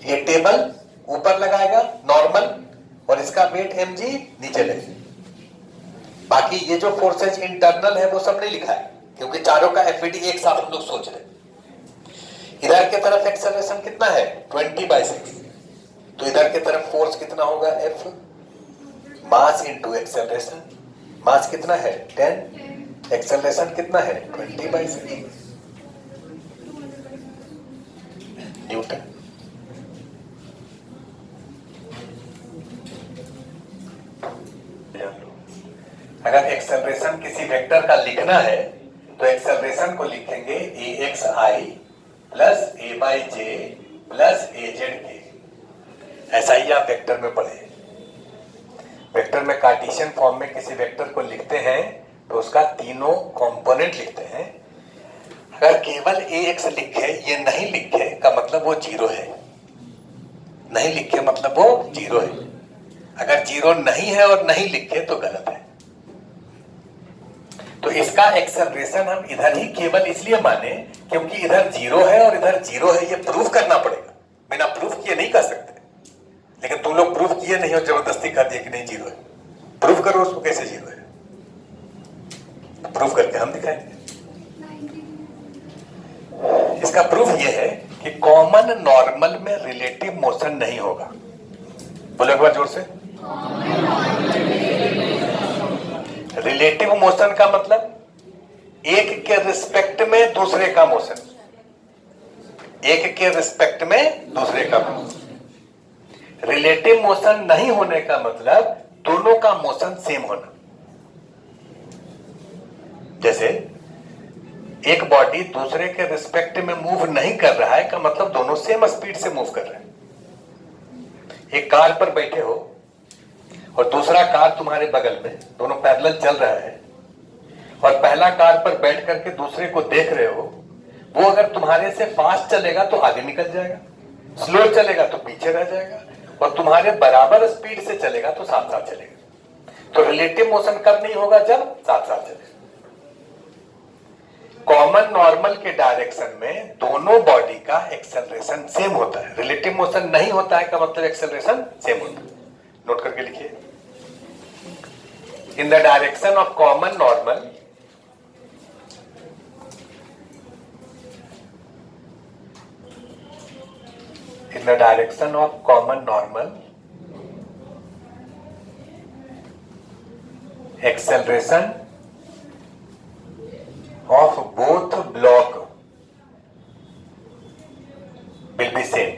ये टेबल ऊपर लगाएगा नॉर्मल और इसका वेट mg नीचे लगेगा। बाकी ये जो फोर्सेज इंटरनल है वो सब नहीं लिखा है क्योंकि चारों का एफईडी एक साथ हम लोग सोच रहे हैं। इधर की तरफ एक्सेलरेशन कितना है 20/6, तो इधर की तरफ फोर्स कितना होगा F, मास इंटू एक्सेलरेशन। मास कितना है 10, एक्सेलरेशन कितना है 20/6 न्यूटन। अगर एक्सेलरेशन किसी वेक्टर का लिखना है तो एक्सेलरेशन को लिखेंगे AXI plus A/J plus AZK। ऐसा ही आप वेक्टर में पढ़े। वेक्टर में कार्टेशियन फॉर्म में किसी वेक्टर को लिखते हैं तो उसका तीनों कंपोनेंट लिखते हैं। अगर केवल AX लिखे ये नहीं लिखे का मतलब वो जीरो है, नहीं लिखे मतलब वो जीरो है। अगर जीरो नहीं है और नहीं लिखे तो गलत है। तो इसका एक्सेलरेशन हम इधर ही केवल इसलिए माने क्योंकि इधर जीरो है और इधर जीरो है, ये प्रूफ करना पड़ेगा। बिना प्रूफ किए नहीं कर सकते, लेकिन तुम लोग प्रूफ किए नहीं और जबरदस्ती कर दिए कि नहीं जीरो है। प्रूफ करो उसको कैसे जीरो है, प्रूफ करके हम दिखाएंगे। इसका प्रूफ ये है कि कॉमन नॉर्मल में रिलेटिव मोशन नहीं होगा। बोलो एक बार जोर से। रिलेटिव मोशन का मतलब एक के रिस्पेक्ट में दूसरे का मोशन, एक के रिस्पेक्ट में दूसरे का मोशन। रिलेटिव मोशन नहीं होने का मतलब दोनों का मोशन सेम होना। जैसे एक बॉडी दूसरे के रिस्पेक्ट में मूव नहीं कर रहा है का मतलब दोनों सेम स्पीड से मूव कर रहे हैं। एक कार पर बैठे हो और दूसरा कार तुम्हारे बगल में, दोनों पैरेलल चल रहा है और पहला कार पर बैठ करके दूसरे को देख रहे हो। वो अगर तुम्हारे से फास्ट चलेगा तो आगे निकल जाएगा, स्लो चलेगा तो पीछे रह जाएगा, और तुम्हारे बराबर स्पीड से चलेगा तो साथ साथ चलेगा। तो रिलेटिव मोशन कब नहीं होगा, जब साथ साथ चलेगा। कॉमन नॉर्मल के डायरेक्शन में दोनों बॉडी का एक्सेलरेशन सेम होता है। रिलेटिव मोशन नहीं होता है का मतलब एक्सेलरेशन सेम होता है। नोट करके लिखिए। In the direction of common normal acceleration of both block will be same.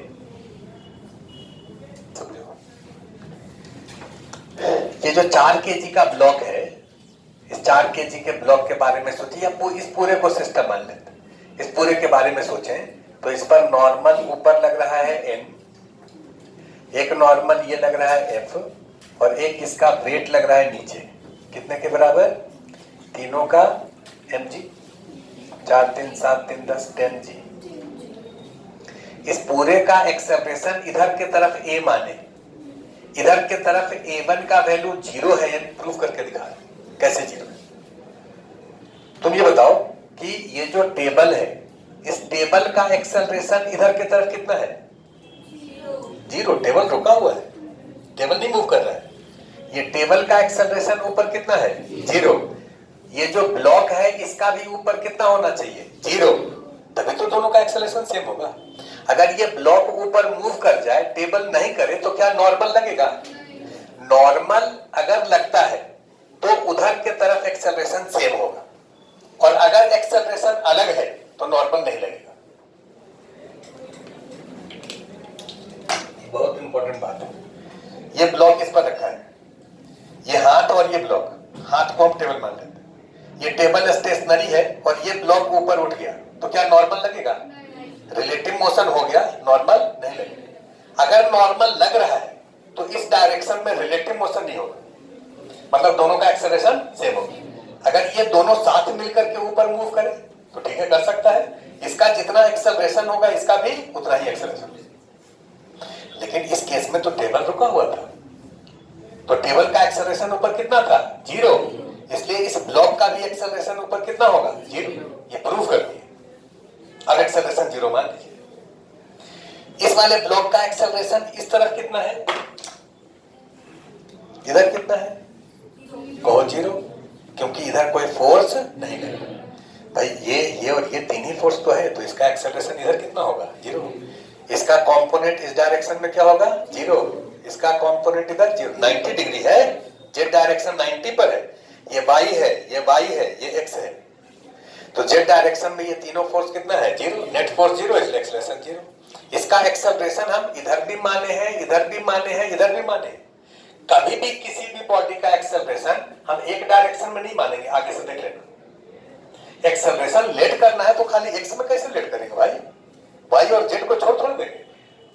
ये जो 4 kg का ब्लॉक है, इस 4 kg के ब्लॉक के बारे में सोचिए, या इस पूरे को सिस्टम मान लेते हैं। इस पूरे के बारे में सोचें तो इस पर नॉर्मल ऊपर लग रहा है n, एक नॉर्मल ये लग रहा है F, और एक इसका वेट लग रहा है नीचे। कितने के बराबर, तीनों का mg, 4 3 7 3 10 10g। इस पूरे का एक्सेलरेशन इधर के तरफ a माने, इधर के तरफ a1 का वैल्यू 0 है, यानी प्रूफ करके दिखा रहे। कैसे 0 है? तुम ये बताओ कि ये जो टेबल है, इस टेबल का एक्सेलरेशन इधर के तरफ कितना है, 0। टेबल रुका हुआ है, टेबल नहीं मूव कर रहा है। ये टेबल का एक्सेलरेशन ऊपर कितना है, 0। ये जो ब्लॉक है इसका भी ऊपर कितना होना चाहिए, 0, तभी तो दोनों का एक्सेलरेशन सेम होगा। अगर ये ब्लॉक ऊपर मूव कर जाए, टेबल नहीं करे, तो क्या नॉर्मल लगेगा? नॉर्मल अगर लगता है तो उधर के तरफ एक्सेलरेशन सेम होगा, और अगर एक्सेलरेशन अलग है तो नॉर्मल नहीं लगेगा। बहुत इंपॉर्टेंट बात है। ये ब्लॉक इस पर रखा है, ये हाथ और ये ब्लॉक, हाथ को हम टेबल मान लेते हैं। ये टेबल स्टेशनरी है और ये ब्लॉक ऊपर उठ गया, तो क्या नॉर्मल लगेगा? रिलेटिव मोशन हो गया, नॉर्मल नहीं लगेगा। अगर नॉर्मल लग रहा है तो इस डायरेक्शन में रिलेटिव मोशन नहीं होगा, मतलब दोनों का एक्सेलरेशन सेम होगा। अगर ये दोनों साथ मिलकर के ऊपर मूव करें तो ठीक है, कर सकता है। इसका जितना एक्सेलरेशन होगा इसका भी उतना ही एक्सेलरेशन। लेकिन इस केस में तो टेबल रुका हुआ था, तो टेबल का एक्सेलरेशन ऊपर कितना था, 0। इसलिए इस ब्लॉक का भी एक्सेलरेशन ऊपर कितना होगा, 0। ये प्रूफ कर दिए। अब एक्सेलरेशन 0 मान लीजिए। इस वाले ब्लॉक का एक्सेलरेशन इस तरफ कितना है, इधर कितना है, कहो 0, क्योंकि इधर कोई फोर्स नहीं लगा भाई। ये और ये तीन ही फोर्स तो है, तो इसका एक्सेलरेशन इधर कितना होगा, 0। इसका कंपोनेंट इस डायरेक्शन में क्या होगा, 0। इसका कंपोनेंट इधर 0, 90 डिग्री है, जेड डायरेक्शन 90 पर है, ये y है, ये y है, ये x है, तो जेड डायरेक्शन में ये तीनों फोर्स कितना है, 0। नेट फोर्स 0, इसलिए एक्सेलरेशन 0। इसका एक्सेलरेशन हम इधर भी माने हैं, इधर भी माने हैं, इधर भी माने हैं। कभी भी किसी भी बॉडी का एक्सेलरेशन हम एक डायरेक्शन में नहीं मानेंगे, आगे से देख लेना। एक्सेलरेशन लेट करना है तो खाली एक्स में कैसे लेट करेंगे भाई, वाई और जेड को छोड़ देंगे,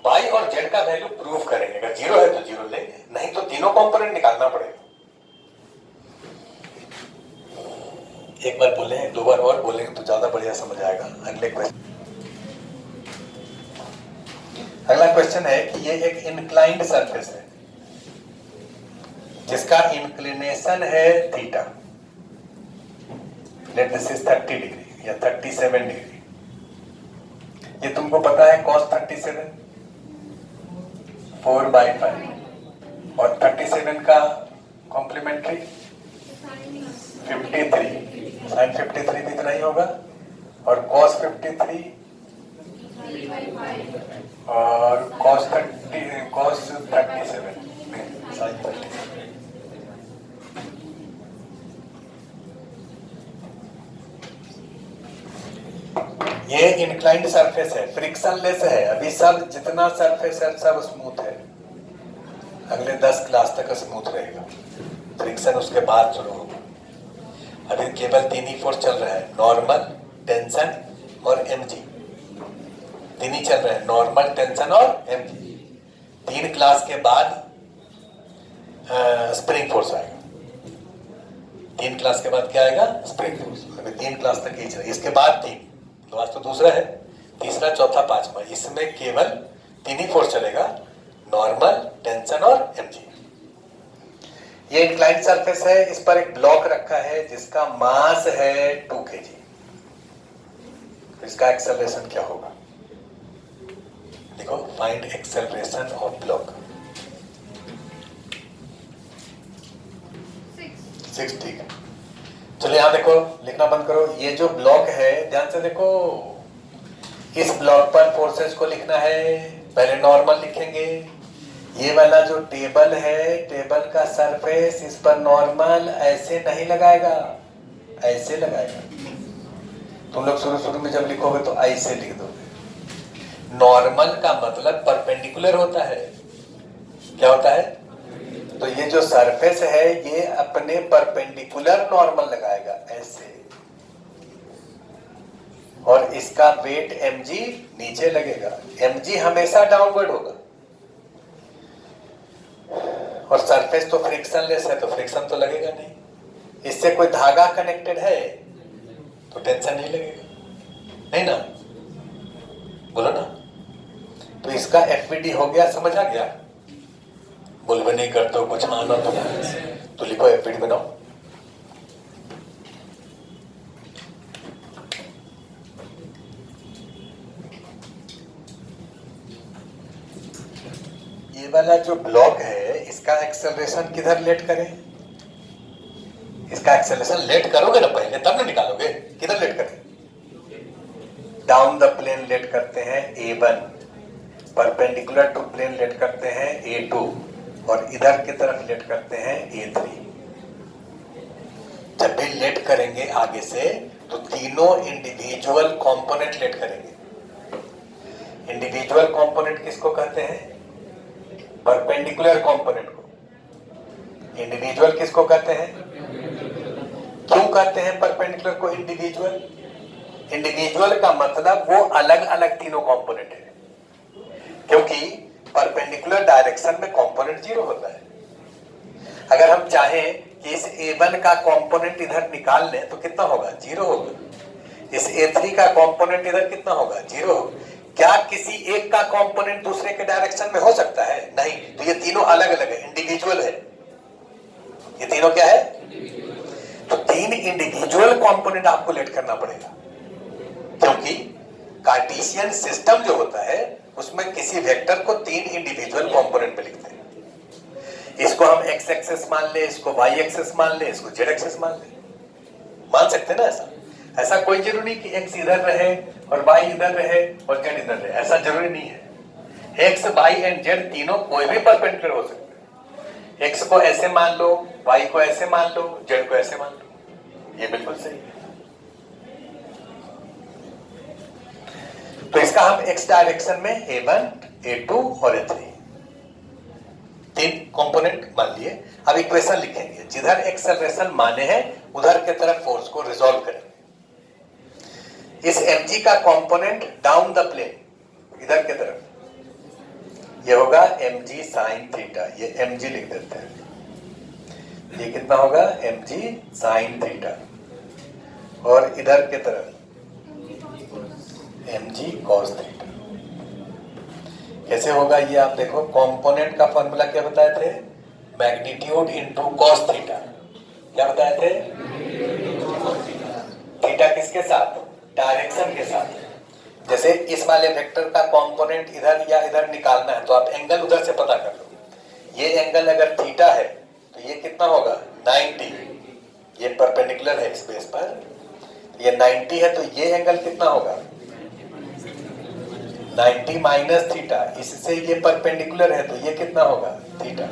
वाई और जेड का वैल्यू प्रूव करेंगे, अगर 0 है तो 0 लेंगे, नहीं तो तीनों कंपोनेंट निकालना पड़ेगा। एक बार बोले, 2 बार और बोलेंगे तो ज्यादा बढ़िया समझ आएगा। अगला क्वेश्चन है कि ये एक इंक्लाइंड सरफेस है जिसका इंक्लिनेशन है theta, let this is 30 degree या 37 डिग्री। ये तुमको पता है cos 37 4/5 और 37 का कॉम्प्लीमेंट्री 53, sin 53 भी इतना ही होगा, और cos 53 और cos 37 sin 37। ये इंक्लाइंड सरफेस है, फ्रिक्शनलेस है, अभी सब जितना सरफेस है सब स्मूथ है, अगले 10 क्लास तक स्मूथ रहेगा, फ्रिक्शन उसके बाद शुरू होगा। अभी केवल 3 ही फोर्स चल रहा है, नॉर्मल, टेंशन और mg, 3 ही चल रहे हैं, नॉर्मल, टेंशन और mg। 3 क्लास के बाद स्प्रिंग फोर्स आएगा, 3 क्लास के बाद क्या आएगा, स्प्रिंग फोर्स। अभी 3 क्लास तक ही चलेगा, इसके बाद 3, तो आज तो दूसरा है, तीसरा, चौथा, पांचवा, इसमें केवल 3 ही फोर्स चलेगा, नॉर्मल, टेंशन और mg। ये इंक्लाइंड सरफेस है, इस पर एक ब्लॉक रखा है जिसका मास है 2 kg। तो इसका एक्सेलरेशन क्या होगा, देखो, फाइंड एक्सेलरेशन ऑफ ब्लॉक। 6, ठीक है। चलो यहां देखो, लिखना बंद करो। ये जो ब्लॉक है, ध्यान से देखो, इस ब्लॉक पर फोर्सेस को लिखना है, पहले नॉर्मल लिखेंगे। ये वाला जो टेबल है, टेबल का सरफेस, इस पर नॉर्मल ऐसे नहीं लगाएगा, ऐसे लगाएगा। तुम लोग शुरू में जब लिखोगे तो ऐसे लिख दोगे। नॉर्मल का मतलब परपेंडिकुलर होता है, क्या होता है, तो ये जो सरफेस है ये अपने परपेंडिकुलर नॉर्मल लगाएगा ऐसे, और इसका वेट mg नीचे लगेगा, mg हमेशा डाउनवर्ड होगा, और सरफेस तो फ्रिक्शनलेस है तो फ्रिक्शन तो लगेगा नहीं, इससे कोई धागा कनेक्टेड है तो टेंशन नहीं लगेगा, नहीं ना, बोलो ना। तो इसका FVD हो गया, समझ आ गया। बोलबे नहीं करते हो, कुछ आना तो लिखो, FVD बनाओ। ये वाला जो ब्लॉक है इसका एक्सेलरेशन किधर लेट करें, इसका एक्सेलरेशन लेट करोगे ना पहले, तब ना निकालोगे, किधर लेट करें, डाउन द प्लेन लेट करते हैं A1, perpendicular to plane late करते हैं A2, और इधर की तरफ लेट करते हैं A3। जब भी लेट करेंगे आगे से तो तीनों इंडिविजुअल कंपोनेंट लेट करेंगे। इंडिविजुअल कंपोनेंट किसको कहते हैं, परपेंडिकुलर कंपोनेंट को। इंडिविजुअल किसको कहते हैं, क्यों कहते हैं परपेंडिकुलर को इंडिविजुअल, इंडिविजुअल का मतलब वो अलग अलग तीनों कंपोनेंट है, क्योंकि परपेंडिकुलर डायरेक्शन में कंपोनेंट 0 होता है। अगर हम चाहें कि इस A1 का कंपोनेंट इधर निकाल लें तो कितना होगा, 0 होगा। इस A3 का कंपोनेंट इधर कितना होगा, 0 होगा। क्या किसी एक का कंपोनेंट दूसरे के डायरेक्शन में हो सकता है, नहीं। तो ये तीनों अलग अलग है, इंडिविजुअल है, ये तीनों क्या है, तो 3 इंडिविजुअल कंपोनेंट आपको लेट करना पड़ेगा, क्योंकि कार्टेशियन सिस्टम जो होता है उसमें उसमें किसी वेक्टर को 3 इंडिविजुअल कंपोनेंट में लिखते हैं। इसको हम एक्स एक्सेस मान ले, इसको वाई एक्सेस मान ले, इसको जेड एक्सेस मान ले, मान सकते हैं ना। ऐसा कोई जरूरी नहीं कि एक्स इधर रहे और वाई इधर रहे और जेड इधर रहे, ऐसा जरूरी नहीं है। एक्स वाई एंड जेड तीनों कोई भी परपेंडिकुलर हो सकते हैं। एक्स को ऐसे मान लो, वाई को ऐसे मान लो, जेड को ऐसे मान लो, ये बिल्कुल सही है। तो इसका हम एक्स डायरेक्शन में A1, A2 और A3 3 कंपोनेंट मान लिए। अब इक्वेशन लिखेंगे, जिधर एक्सेलरेशन माने हैं उधर के तरफ फोर्स को रिजॉल्व करेंगे। इस mg का कंपोनेंट डाउन द प्लेन इधर के तरफ, ये होगा mg sin थीटा, ये mg लिख देते हैं। ये कितना होगा mg sin थीटा, और इधर के तरफ mg cos थीटा। कैसे होगा ये आप देखो, कंपोनेंट का फॉर्मूला क्या बताए थे, मैग्नीट्यूड इनटू cos थीटा। क्या बताए थे, थीटा किसके साथ, डायरेक्शन के साथ। जैसे इस वाले वेक्टर का कंपोनेंट इधर या इधर निकालना है तो आप एंगल उधर से पता कर लो। ये एंगल अगर थीटा है तो ये कितना होगा 90, ये परपेंडिकुलर है इस बेस पर, ये 90 है तो ये एंगल कितना होगा 90 माइनस थीटा, इससे ये परपेंडिकुलर है तो ये कितना होगा थीटा।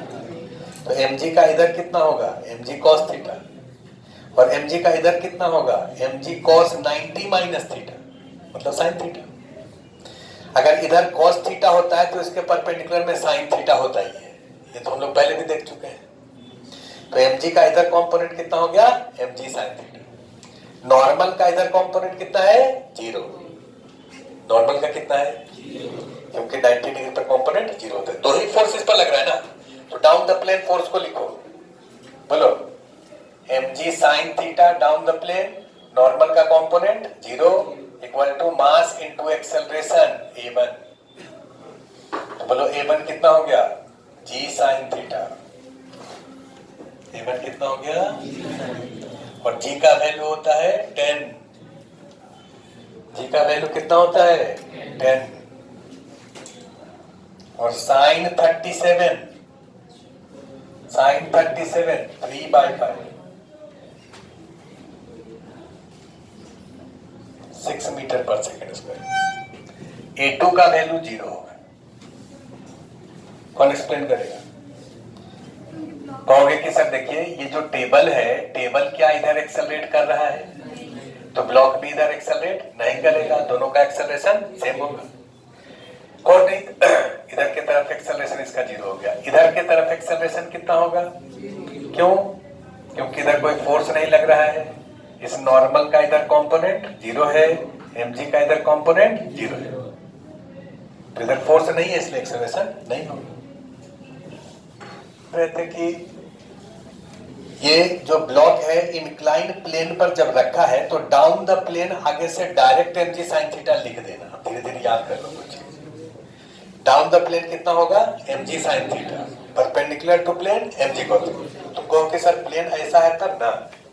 तो mg का इधर कितना होगा mg cos थीटा, और mg का इधर कितना होगा mg cos 90 माइनस थीटा, मतलब sin थीटा। अगर इधर cos थीटा होता है तो इसके परपेंडिकुलर में sin थीटा होता ही है, ये तो हम लोग पहले भी देख चुके हैं। तो mg का इधर कंपोनेंट कितना हो गया mg sin थीटा। नॉर्मल का इधर कंपोनेंट कितना है 0, नॉर्मल का कितना है, क्योंकि 90 डिग्री पर कंपोनेंट 0 होता है। दो ही फोर्स इस पर लग रहा है ना, तो डाउन द प्लेन फोर्स को लिखो, बोलो mg sin theta down the plane, normal का component 0 equal to mass into acceleration a1। तो बोलो a1 कितना हो गया g sin थीटा, a1 कितना हो गया, और g का वैल्यू होता है 10, g का वैल्यू कितना होता है 10, और साइन 37 3/5 6 मीटर पर सेकेंड स्क्वायर। A2 का वैल्यू 0 होगा। कौन एक्सप्लेन करेगा, कहोगे कि सर देखिए ये जो टेबल है, टेबल क्या इधर एक्सेलरेट कर रहा है, तो ब्लॉक भी इधर एक्सेलरेट नहीं करेगा, दोनों का एक्सेलरेशन सेम होगा। और नहीं, इधर की तरफ एक्सेलरेशन इसका 0 हो गया, इधर की तरफ एक्सेलरेशन कितना होगा, क्यों, क्योंकि इधर कोई फोर्स नहीं लग रहा है। इस नॉर्मल का इधर कंपोनेंट 0 है, mg का इधर कंपोनेंट 0 है, तो इधर फोर्स नहीं है इसलिए एक्सेलरेशन नहीं होगा। कहते कि ये जो ब्लॉक है इंक्लाइंड प्लेन पर जब रखा है तो डाउन द प्लेन आगे से डायरेक्ट mg sin थीटा लिख देना, धीरे धीरे याद कर लो कुछ। डाउन द प्लेन कितना होगा mg sin theta, perpendicular to plane mg cos। तुम कहो कि सर प्लेन ऐसा है तब ना,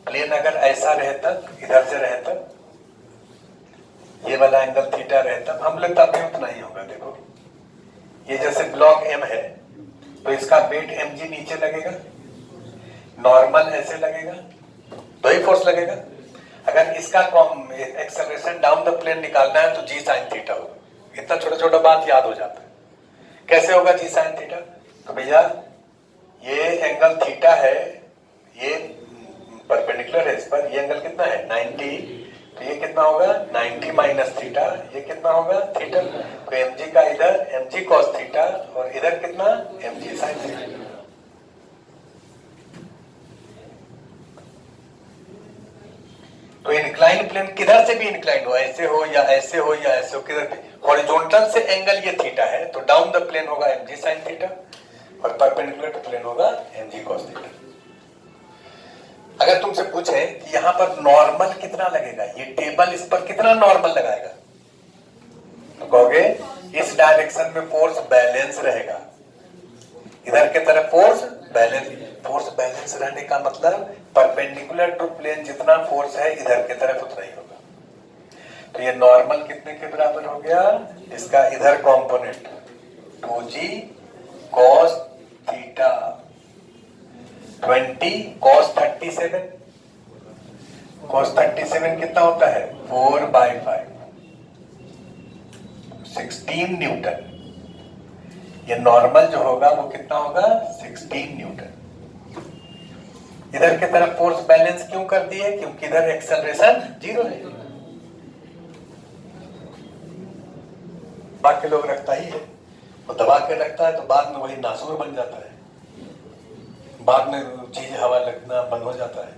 प्लेन अगर ऐसा रहे तब, इधर से रहे तब, ये वाला एंगल थीटा रहे तब, हम लोग तब भी उतना ही होगा। देखो ये जैसे ब्लॉक m है तो इसका वेट mg नीचे लगेगा, नॉर्मल ऐसे लगेगा, तो ही फोर्स लगेगा। अगर इसका एक्सेलरेशन डाउन द प्लेन निकालना है तो g sin थीटा होगा। इतना छोटा छोटा बात याद हो जाता है। कैसे होगा g sin थीटा, तो भैया ये एंगल थीटा है, ये परपेंडिकुलर है इस पर, ये एंगल कितना है 90, तो ये कितना होगा 90 माइनस थीटा, ये कितना होगा थीटा। तो mg का इधर mg cos थीटा और इधर कितना mg sin थीटा। तो इंक्लाइन प्लेन किधर से भी इंक्लाइन हो, ऐसे हो या ऐसे हो या ऐसे हो, किधर भी हॉरिजॉन्टल से एंगल ये थीटा है तो डाउन द प्लेन होगा mg sin थीटा और परपेंडिकुलर टू प्लेन होगा mg cos थीटा। अगर तुमसे पूछे कि यहां पर नॉर्मल कितना लगेगा, ये टेबल इस पर कितना नॉर्मल लगाएगा, तो कहोगे इस डायरेक्शन में फोर्स बैलेंस रहेगा, इधर के तरफ फोर्स बैलेंस। फोर्स बैलेंस रहने का मतलब परपेंडिकुलर टू प्लेन जितना फोर्स है इधर के तरफ उतना ही होगा। तो ये नॉर्मल कितने के बराबर हो गया, इसका इधर component 2g cos theta 20 cos 37, cos 37 कितना होता है 4/5, 16 न्यूटन। ये नॉर्मल जो होगा वो कितना होगा 16 न्यूटन। इधर की तरफ फोर्स बैलेंस क्यों कर दिए, क्योंकि इधर एक्सेलरेशन 0 है। बाकी लोग रखता ही है, वो दबा के रखता है तो बाद में वही नासूर बन जाता है, बाद में चीज हवा लगना बंद हो जाता है।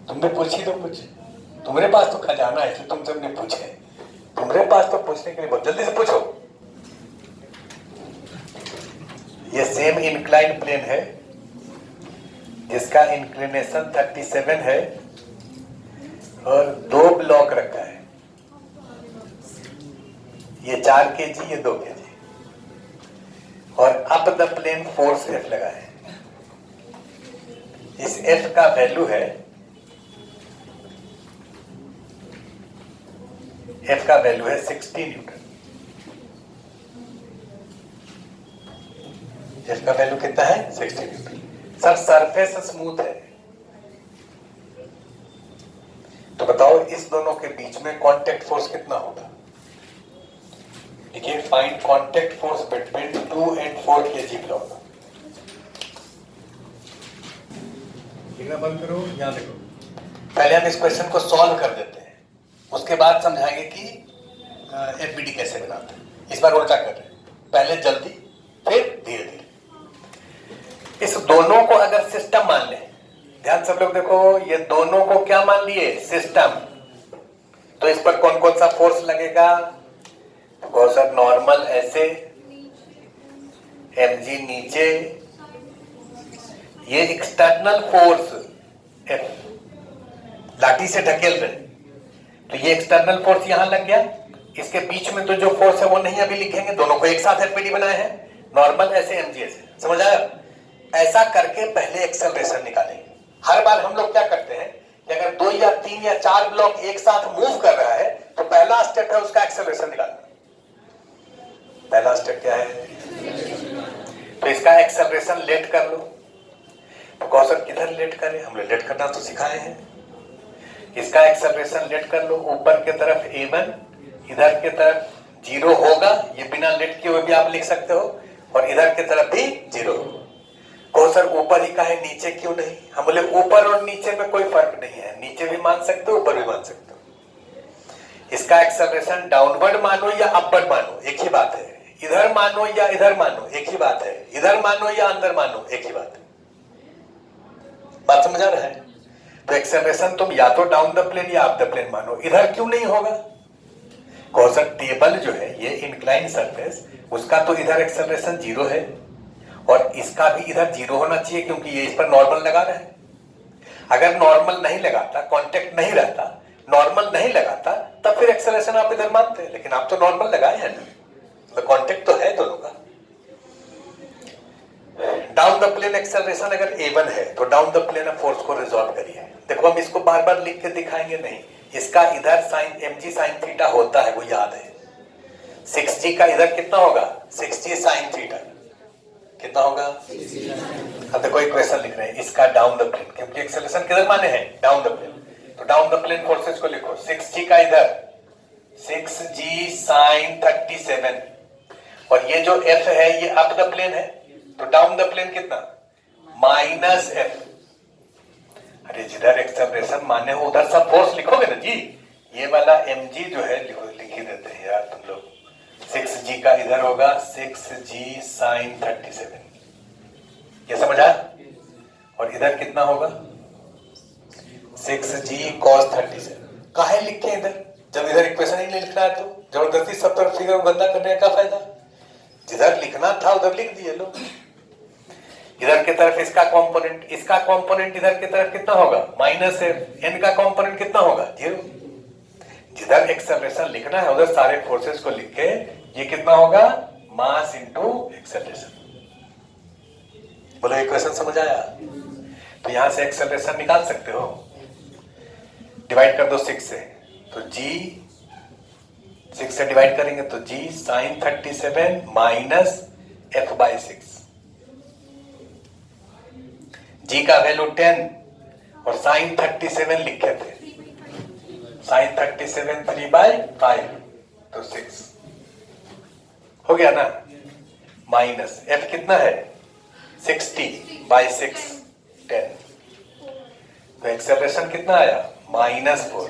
तुमने पूछी तो कुछ, तुम्हारे पास तो खजाना है, तुम सबने पूछे, तुम्हारे पास तो पूछने के लिए बहुत जल्दी से पूछो। ये सेम इंक्लाइन प्लेन है जिसका इंक्लिनेशन 37 है और 2 ब्लॉक रखा है, ये 4 kg, ये 2 kg, और up the plane force F लगा है। इस F का वैल्यू है, F का वैल्यू है 60 न्यूटन। F का वैल्यू कितना है 60 न्यूटन। सर सरफेस स्मूथ है, तो बताओ इस दोनों के बीच में कांटेक्ट फोर्स कितना होगा। देखिए, find contact force between 2 and 4 kg block. बंद करो, यहां देखो, पहले हम इस क्वेश्चन को सॉल्व कर देते हैं, उसके बाद समझाएंगे कि एफबीडी कैसे बनाते हैं। इस बार उल्टा कर रहे हैं, पहले जल्दी फिर धीरे धीरे। इस दोनों को अगर सिस्टम मान लें, ध्यान सब लोग देखो, ये दोनों को क्या मान लिए सिस्टम, तो इस पर कौन कौन सा फोर्स लगेगा, तो सर नॉर्मल ऐसे, mg नीचे, ये एक्सटर्नल फोर्स F लाठी से ढकेल रहे, तो ये एक्सटर्नल फोर्स यहां लग गया। इसके बीच में तो जो फोर्स है वो नहीं अभी लिखेंगे, दोनों को एक साथ एफपीडी बनाए हैं, नॉर्मल ऐसे mg ऐसे, समझ आया। ऐसा करके पहले एक्सेलरेशन निकालेंगे। हर बार हम लोग क्या करते हैं कि अगर 2 या 3 या 4 ब्लॉक एक साथ मूव कर रहा है तो पहला स्टेप है उसका एक्सेलरेशन निकालना। पहला स्टेप क्या है, तो इसका एक्सेलरेशन लेट कर लो। तो कौशल किधर लेट करें, हमने लेट करना तो सिखाए हैं। इसका एक्सेलरेशन लेट कर लो, ऊपर की तरफ a1, इधर की तरफ 0 होगा, ये बिना लेट किए हुए भी आप लिख सकते हो, और इधर की तरफ भी 0। कौशल ऊपर ही का है, नीचे क्यों नहीं, हम बोले ऊपर और नीचे में कोई फर्क नहीं है, नीचे भी मान सकते हो ऊपर भी मान सकते हो। इसका एक्सेलरेशन डाउनवर्ड मानो या अपवर्ड मानो एक ही बात है, इधर मानो या इधर मानो एक ही बात है, इधर मानो या अंदर मानो एक ही बात है। बात समझ आ रहा है। तो एक्सेलरेशन तुम या तो डाउन द प्लेन या अप द प्लेन मानो, इधर क्यों नहीं होगा, कौशल टेबल जो है ये इंक्लाइन सरफेस, उसका तो इधर एक्सेलरेशन 0 है और इसका भी इधर 0 होना चाहिए, क्योंकि ये इस पर नॉर्मल लगा रहा है। अगर नॉर्मल नहीं लगाता, कांटेक्ट नहीं रहता, नॉर्मल नहीं लगाता, तब फिर एक्सेलरेशन आप इधर मानते हैं, लेकिन आप तो नॉर्मल लगाए हैं ना, तो कांटेक्ट तो है दोनों का। डाउन द प्लेन एक्सेलरेशन अगर a1 है तो डाउन द प्लेन फोर्स को रिजॉल्व करिए। देखो हम इसको बार बार लिख के दिखाएंगे नहीं, इसका इधर साइन mg साइन थीटा होता है, वो याद है। 6g का इधर कितना होगा 6g साइन थीटा, कितना होगा। अब देखो एक क्वेश्चन लिख रहे हैं, इसका डाउन द प्लेन, क्योंकि एक्सेलरेशन किधर माने हैं डाउन द प्लेन, तो डाउन द प्लेन फोर्सेस को लिखो। 6g का इधर 6g साइन 37, और ये जो f है ये अप द प्लेन है, तो डाउन द प्लेन कितना -f। अरे जिधर एक्सेलरेशन माने हो उधर सब फोर्स लिखोगे ना जी, ये वाला mg जो है लिख ही देते हैं यार तुम लोग। 6g का इधर होगा 6g साइन 37, ये समझ आया, और इधर कितना होगा 6g cos 37। काहे लिखे इधर, जब इधर इक्वेशन ही नहीं लिखना है तो जबरदस्ती सब तरफ फिगर गंदा करने का फायदा। जिधर लिखना था उधर लिख दिए लोग। इधर की तरफ इसका कंपोनेंट, इसका कंपोनेंट इधर की तरफ कितना होगा -f, n का कंपोनेंट कितना होगा 0। जिधर एक्सेलरेशन लिखना है उधर सारे फोर्सेस को लिख के ये कितना होगा मास इनटू एक्सेलरेशन। बोलो इक्वेशन समझ आया। तो यहां से एक्सेलरेशन निकाल सकते हो, डिवाइड कर दो 6 से, तो जी 6 से डिवाइड करेंगे तो जी साइन 37 माइनस एफ बाई 6। जी का वैल्यू 10 और साइन 37 लिखे थे, साइन 37 3/5 तो 6 हो गया ना, माइनस एफ कितना है 60/6 10, तो एक्सेलरेशन कितना आया -4।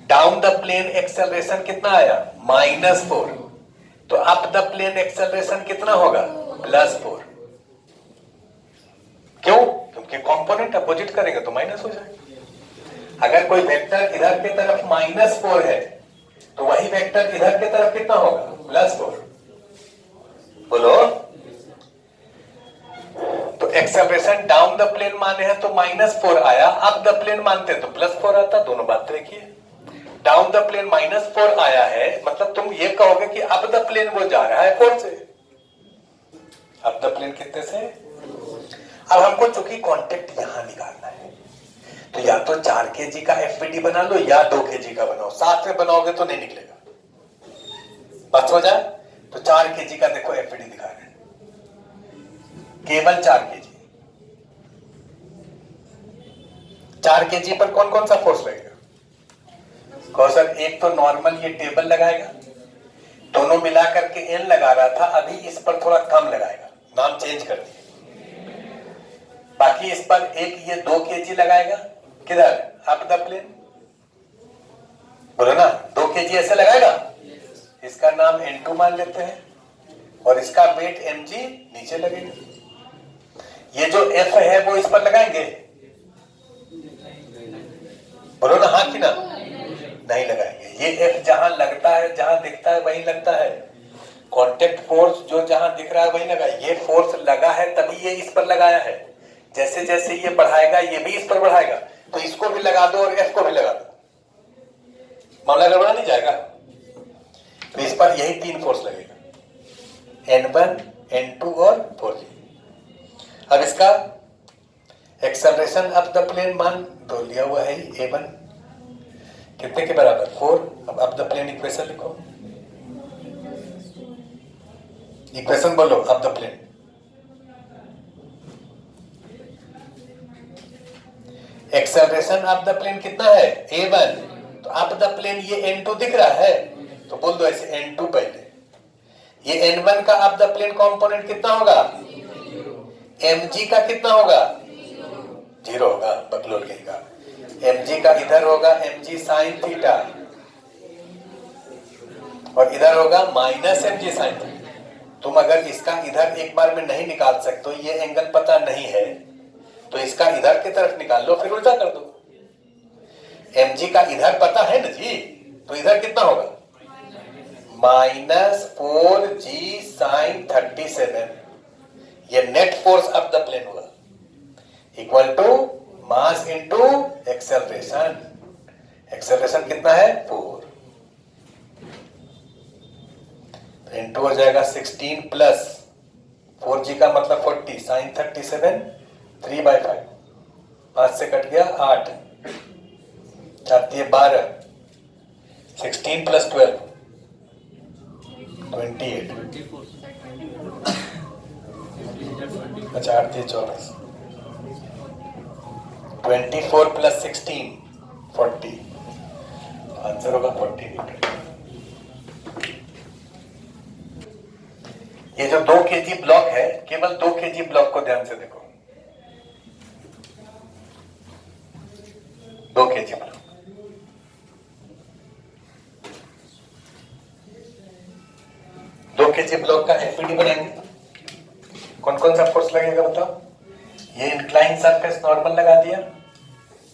डाउन द प्लेन एक्सेलरेशन कितना आया -4, तो अप द प्लेन एक्सेलरेशन कितना होगा +4। क्यों? क्योंकि कंपोनेंट अपोजिट करेंगे तो माइनस हो जाएगा। अगर कोई वेक्टर इधर की तरफ -4 है तो वही वेक्टर इधर की तरफ कितना होगा +4। बोलो, तो एक्सेलरेशन डाउन द प्लेन माने हैं तो -4 आया, अप द प्लेन मानते हैं तो +4 आता। दोनों बात देखिए, डाउन द प्लेन -4 आया है, मतलब तुम ये कहोगे कि अप द प्लेन वो जा रहा है 4 से। अप द प्लेन कितने से? अब हमको चूंकि कांटेक्ट यहां निकालना है, तो या तो 4 kg का एफपीडी बना लो या 2 kg का बनाओ, साथ में बनाओगे तो नहीं निकलेगा। बस हो जाए तो 4 kg का देखो एफपीडी दिखा रहे हैं, केवल 4 kg। 4 kg पर कौन कौन सा फोर्स लगेगा? कहो सर, एक तो नॉर्मल ये टेबल लगाएगा, दोनों मिला करके एन लगा रहा था, अभी इस पर थोड़ा कम लगाएगा, नाम चेंज कर दिया। बाकी इस पर एक ये 2 kg लगाएगा, किधर अप द प्लेन, बोलो ना 2 kg ऐसे लगाएगा, इसका नाम N2 मान लेते हैं, और इसका वेट mg नीचे लगेगा। ये जो F है वो इस पर लगाएंगे, बोलो ना हाँ कि ना? नहीं लगाएंगे। ये F जहां लगता है, जहां दिखता है वही लगता है, कांटेक्ट फोर्स जो जहां दिख रहा है वही लगा। ये फोर्स लगा है तभी ये इस पर लगाया है, जैसे जैसे ये बढ़ाएगा ये भी इस पर बढ़ाएगा, तो इसको भी लगा दो और F को भी लगा दो, मामला गड़बड़ा नहीं जाएगा। तो इस पर यही 3 फोर्स लगेगा, N1 N2 और 4G। अब इसका एक्सेलरेशन अप द प्लेन मान दो लिया हुआ है A1 कितने के बराबर 4। अब अप द प्लेन इक्वेशन लिखो, इक्वेशन बोलो up the plane. Acceleration up the plane कितना है A1, तो अप द प्लेन ये N2 दिख रहा है, तो बोल दो ऐसे N2 पहले। ये N1 का अप द प्लेन कंपोनेंट कितना होगा, mg का कितना होगा 0 होगा, बकलोल कहेगा। mg का इधर होगा mg साइन थीटा, और इधर होगा -mg साइन थीटा। तुम अगर इसका इधर एक बार में नहीं निकाल सकते हो, ये एंगल पता नहीं है, तो इसका इधर की तरफ निकाल लो, फिर उल्टा कर दो। mg का इधर पता है ना जी, तो इधर कितना होगा -4g साइन 37, ये net force up the plane होगा, equal to mass into acceleration. Acceleration कितना है 4, इनटू हो जाएगा 16 प्लस 4g का मतलब 40 साइन 37 3/5, 5 से कट गया 8, 4 12, 16 प्लस 12 28, अच्छा 8 24, 24 प्लस 16 40, आंसर होगा 40 मीटर। ये जो 2 kg ब्लॉक है, केवल 2 kg ब्लॉक को ध्यान से देखो, 2 kg ब्लॉक, ब्लॉक का एफपीडी बनाएंगे, कौन कौन सा फोर्स लगेगा बताओ। ये इंक्लाइन सरफेस नॉर्मल लगा दिया,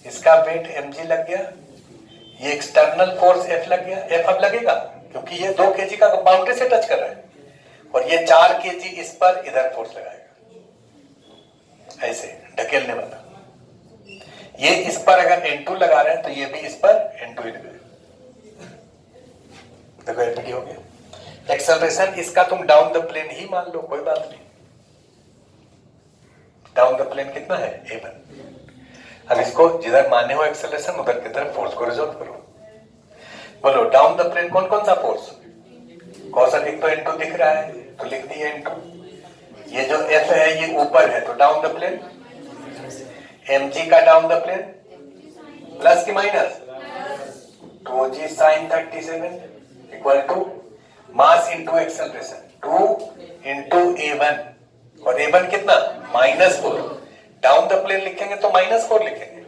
इसका वेट mg लग गया, ये एक्सटर्नल फोर्स F लग गया। F अब लगेगा क्योंकि ये 2 kg का बाउंड्री से टच कर रहा है, और ये 4 kg इस पर इधर फोर्स लगाएगा, ऐसे ढकेलने वाला। ये इस पर अगर N2 लगा रहे हैं तो ये भी इस पर N2 ही लगाएगा। देखो एफपीडी हो गया। एक्सेलरेशन इसका तुम डाउन द प्लेन ही मान लो, कोई बात नहीं। डाउन द प्लेन कितना है A1। अब इसको जिधर माने हो एक्सेलरेशन उधर की तरफ फोर्स को रिजॉल्व करो। बोलो डाउन द प्लेन कौन कौन सा फोर्स? कौशल एक तो N2 दिख रहा है तो लिख दिए N2। ये जो F है ये ऊपर है तो डाउन द प्लेन mg का डाउन द प्लेन प्लस की minus 2g sin 37 equal to mass into acceleration 2 into a1 और a1 कितना -4। डाउन द प्लेन लिखेंगे तो -4 लिखेंगे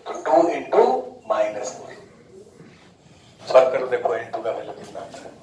तो 2 इंटू -4। सॉल्व करो देखो n2 का वैल्यू कितना आता है।